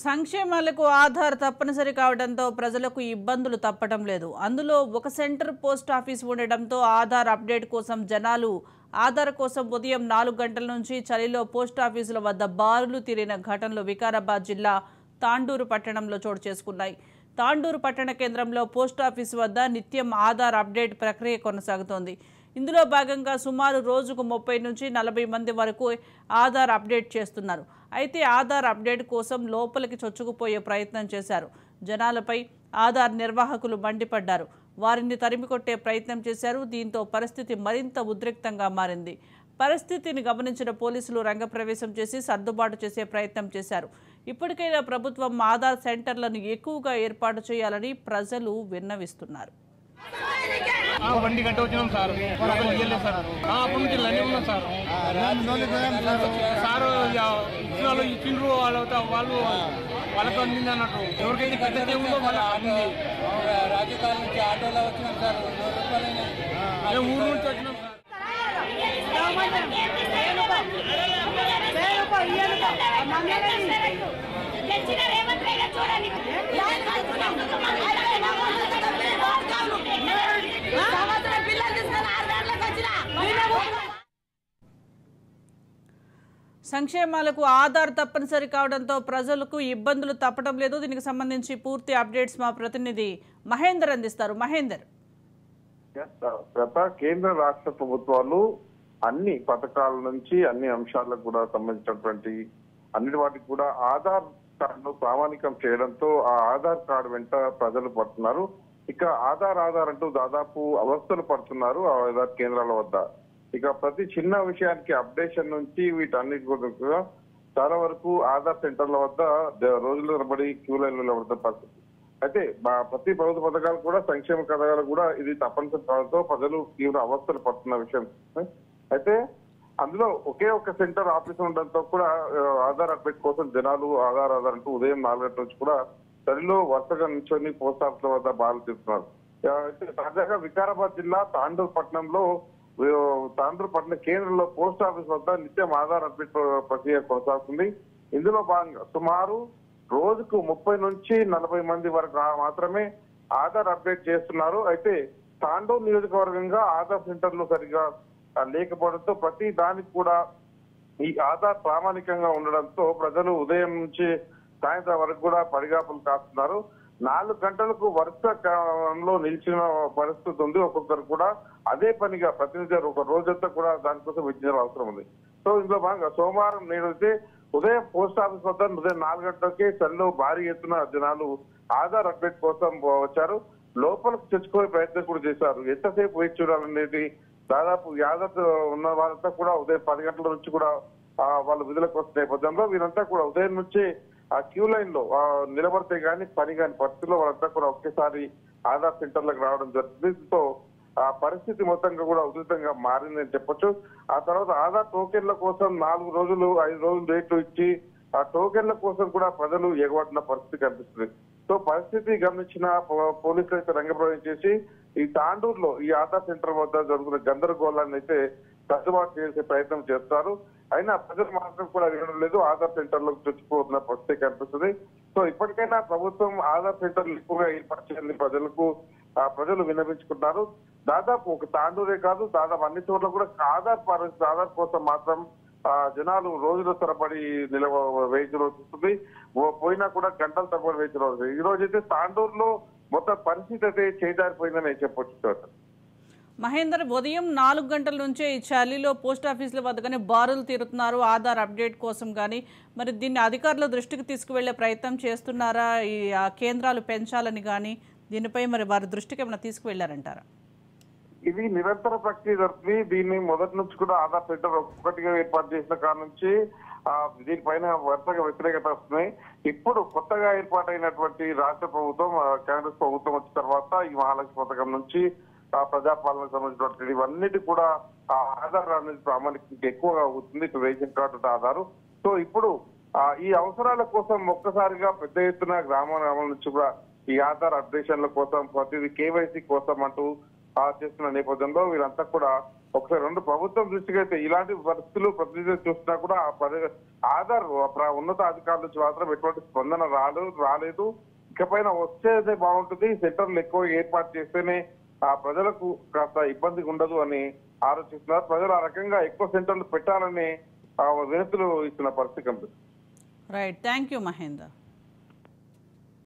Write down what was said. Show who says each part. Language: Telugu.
Speaker 1: సంక్షేమాలకు ఆధార్ తప్పనిసరి కావడంతో ప్రజలకు ఇబ్బందులు తప్పటం లేదు. అందులో ఒక సెంటర్ పోస్ట్ ఆఫీస్ ఉండడంతో ఆధార్ అప్డేట్ కోసం జనాలు ఆధార్ కోసం ఉదయం 4 గంటల నుంచి చలిలో పోస్ట్ ఆఫీసుల వద్ద బారులు తీరిన ఘటనలు వికారాబాద్ జిల్లా తాండూరు పట్టణంలో చోటు చేసుకున్నాయి. తాండూరు పట్టణ కేంద్రంలో పోస్ట్ ఆఫీసు వద్ద నిత్యం ఆధార్ అప్డేట్ ప్రక్రియ కొనసాగుతోంది. ఇందులో భాగంగా సుమారు రోజుకు 30 నుంచి 40 మంది వరకు ఆధార్ అప్డేట్ చేస్తున్నారు. అయితే ఆధార్ అప్డేట్ కోసం లోపలికి చొచ్చుకుపోయే ప్రయత్నం చేశారు. జనాలపై ఆధార్ నిర్వాహకులు మండిపడ్డారు. వారిని తరిమికొట్టే ప్రయత్నం చేశారు. దీంతో పరిస్థితి మరింత ఉద్రిక్తంగా మారింది. పరిస్థితిని గమనించిన పోలీసులు రంగప్రవేశం చేసి సర్దుబాటు చేసే ప్రయత్నం చేశారు. ఇప్పటికైనా ప్రభుత్వం ఆధార్ సెంటర్లను ఎక్కువగా ఏర్పాటు చేయాలని ప్రజలు విన్నవిస్తున్నారు.
Speaker 2: 1 గంట వచ్చినాం సార్, అప్పటి నుంచి లైన్ ఉన్నాం సార్. సార్ ఇచ్చిన వాళ్ళు ఇచ్చిండ్రు, వాళ్ళు వాళ్ళతో అందింది అన్నట్టు. ఎవరికైతే పెద్ద ఉందో వాళ్ళ
Speaker 3: రాజకీయాల నుంచి ఆటోలో వచ్చినాం సార్. 100 రూపాయలు
Speaker 2: ఊరు నుంచి వచ్చినాం సార్.
Speaker 1: సంక్షేమాలకు ఆధార్ తప్పనిసరి కావడంతో ప్రజలకు ఇబ్బందులు తప్పడం లేదు. దీనికి సంబంధించి పూర్తి అప్డేట్స్ మా ప్రతినిధి మహేందర్ అందిస్తారు. మహేందర్,
Speaker 4: గత కేంద్ర రాష్ట్ర ప్రభుత్వాలు అన్ని పథకాల నుంచి అన్ని అంశాలకు కూడా సంబంధించినటువంటి అన్నిటి వాటికి కూడా ఆధార్ కార్డును ప్రామాణికం చేయడంతో ఆ ఆధార్ కార్డు వెంట ప్రజలు పడుతున్నారు. ఇక ఆధార్ అంటూ దాదాపు అవస్థలు పడుతున్నారు ఆ ఆధార్ కేంద్రాల వద్ద. ఇక ప్రతి చిన్న విషయానికి అప్డేషన్ నుంచి వీటన్నిటి కూడా చాలా వరకు ఆధార్ సెంటర్ల వద్ద రోజుల తరబడి క్యూ లైన్లలో పడుతున్న పరిస్థితి. అయితే ప్రతి ప్రభుత్వ పథకాలు కూడా సంక్షేమ పథకాలు కూడా ఇది తప్పనిసరి కావడంతో ప్రజలు తీవ్ర అవస్థలు పడుతున్న విషయం. అయితే అందులో ఒకే ఒక సెంటర్ ఆఫీస్ ఉండడంతో కూడా ఆధార్ అప్డేట్ కోసం జనాలు ఆధార్ అంటూ ఉదయం 4 గంటల నుంచి కూడా చలిలో వరుసగా నిల్చొని పోస్ట్ ఆఫీసుల వద్ద బారులు తీస్తున్నారు. తాజాగా వికారాబాద్ జిల్లా తాండూరు పట్టణంలో కేంద్రంలో పోస్ట్ ఆఫీస్ వద్ద నిత్యం ఆధార్ అప్డేట్ ప్రక్రియ కొనసాగుతుంది. ఇందులో భాగంగా సుమారు రోజుకు 30 నుంచి 40 మంది వరకు మాత్రమే ఆధార్ అప్డేట్ చేస్తున్నారు. అయితే తాండూరు నియోజకవర్గంగా ఆధార్ సెంటర్లు సరిగా లేకపోవడంతో ప్రతి దానికి కూడా ఈ ఆధార్ ప్రామాణికంగా ఉండడంతో ప్రజలు ఉదయం నుంచి సాయంత్రం వరకు కూడా పడిగాపులు కాస్తున్నారు. 4 గంటలకు వరుస క్రమంలో నిలిచిన పరిస్థితి ఉంది. ఒక్కొక్కరు కూడా అదే పనిగా ప్రతినిధి ఒక రోజంతా కూడా దానికోసం వెచ్చించడం అవసరం ఉంది. సో ఇందులో భాగంగా సోమవారం నేడైతే ఉదయం పోస్ట్ ఆఫీస్ వద్ద ఉదయం 4 గంటలకే చలిలో భారీ ఎత్తున జనాలు ఆధార్ అప్డేట్ కోసం వచ్చారు. లోపలికి తెచ్చుకునే ప్రయత్నం కూడా చేశారు. ఎంతసేపు వేచి చూడాలనేది దాదాపు యాదత్ ఉన్న వాళ్ళంతా కూడా ఉదయం 10 గంటల నుంచి కూడా వాళ్ళు విధులకు వస్తున్న నేపథ్యంలో వీరంతా కూడా ఉదయం నుంచి ఆ క్యూ లైన్ లో నిలబడితే గానీ పని కాని పరిస్థితుల్లో వాళ్ళంతా కూడా ఒకేసారి ఆధార్ సెంటర్లకు రావడం జరుగుతుంది. దీంతో ఆ పరిస్థితి మొత్తంగా కూడా ఉధృతంగా మారిందని చెప్పొచ్చు. ఆ తర్వాత ఆధార్ టోకెన్ల కోసం 4 రోజులు 5 రోజులు డేట్లు ఇచ్చి ఆ టోకెన్ల కోసం కూడా ప్రజలు ఎగబడిన పరిస్థితి కనిపిస్తుంది. సో పరిస్థితి గమనించిన పోలీసులు అయితే రంగప్రవేశం చేసి ఈ తాండూరులో ఈ ఆధార్ సెంటర్ వద్ద జరుగుతున్న గందరగోళాన్ని అయితే సర్దుబాటు చేసే ప్రయత్నం చేస్తారు. అయినా ప్రజలు మాత్రం కూడా వినడం లేదు. ఆధార్ సెంటర్లకు చొచ్చిపోతున్న పరిస్థితి కనిపిస్తుంది. సో ఇప్పటికైనా ప్రభుత్వం ఆధార్ సెంటర్లు ఎక్కువగా ఏర్పాటు చేయాలని ప్రజలు విన్నవించుకుంటున్నారు. దాదాపు ఒక తాండూరే కాదు, దాదాపు అన్ని చోట్ల కూడా ఆధార్ కోసం మాత్రం జనాలు రోజుల తరబడి వేచి వస్తుంది. పోయినా కూడా గంటల తరబడి వేచి రోజు. ఈ రోజు అయితే తాండూరులో మొత్తం పరిస్థితి అయితే చేజారిపోయిందని చెప్పొచ్చు.
Speaker 1: మహేందర్, ఉదయం 4 గంటల నుంచే ఈ చలిలో పోస్ట్ ఆఫీసుల వద్ద కానీ బారులు తీరుతున్నారు ఆధార్ అప్డేట్ కోసం కానీ. మరి దీన్ని అధికారుల దృష్టికి తీసుకువెళ్లే ప్రయత్నం చేస్తున్నారా? ఈ కేంద్రాలు పెంచాలని కానీ దీనిపై మరి వారి దృష్టికి ఏమైనా తీసుకువెళ్లారంటారా?
Speaker 4: ఇది నిరంతర ప్రక్రియ జరుగుతుంది. దీన్ని మొదటి నుంచి కూడా ఆధార్ సెంటర్ ఒక్కొక్కటిగా ఏర్పాటు చేసిన కాడ నుంచి దీనిపైన వరుసగా వ్యతిరేకత వస్తున్నాయి. ఇప్పుడు కొత్తగా ఏర్పాటైనటువంటి రాష్ట్ర ప్రభుత్వం కాంగ్రెస్ ప్రభుత్వం వచ్చిన తర్వాత ఈ మహాలక్ష్మి పథకం నుంచి ప్రజాపాలనకు సంబంధించినటువంటి ఇవన్నిటి కూడా ఆధార్ అనేది ప్రామాణికంగా ఎక్కువగా అవుతుంది. ఇటు రేషన్ కార్డు ఆధారు. సో ఇప్పుడు ఈ అవసరాల కోసం ఒక్కసారిగా పెద్ద ఎత్తున గ్రామాల నుంచి కూడా ఈ ఆధార్ అప్డేషన్ల కోసం ప్రతిదీ కేవైసీ కోసం అంటూ చేస్తున్న నేపథ్యంలో వీరంతా కూడా ఒకసారి రెండు ప్రభుత్వం దృష్టికి అయితే ఇలాంటి పరిస్థితులు ప్రతినిధులు చూసినా కూడా ఆధార్ ఉన్నత అధికారుల నుంచి మాత్రం ఎటువంటి స్పందన రాలేదు. ఇకపైన వస్తేనే బాగుంటుంది, సెంటర్లు ఎక్కువ ఏర్పాటు చేస్తేనే ఆ ప్రజలకు కాస్త ఇబ్బందిగా ఉండదు అని ఆలోచిస్తున్నారు. ప్రజలు ఆ రకంగా ఎక్కువ సెంటర్లు పెట్టాలని వినతులు ఇస్తున్న పరిస్థితి కనిపిస్తుంది.
Speaker 1: Right, thank you Mahender.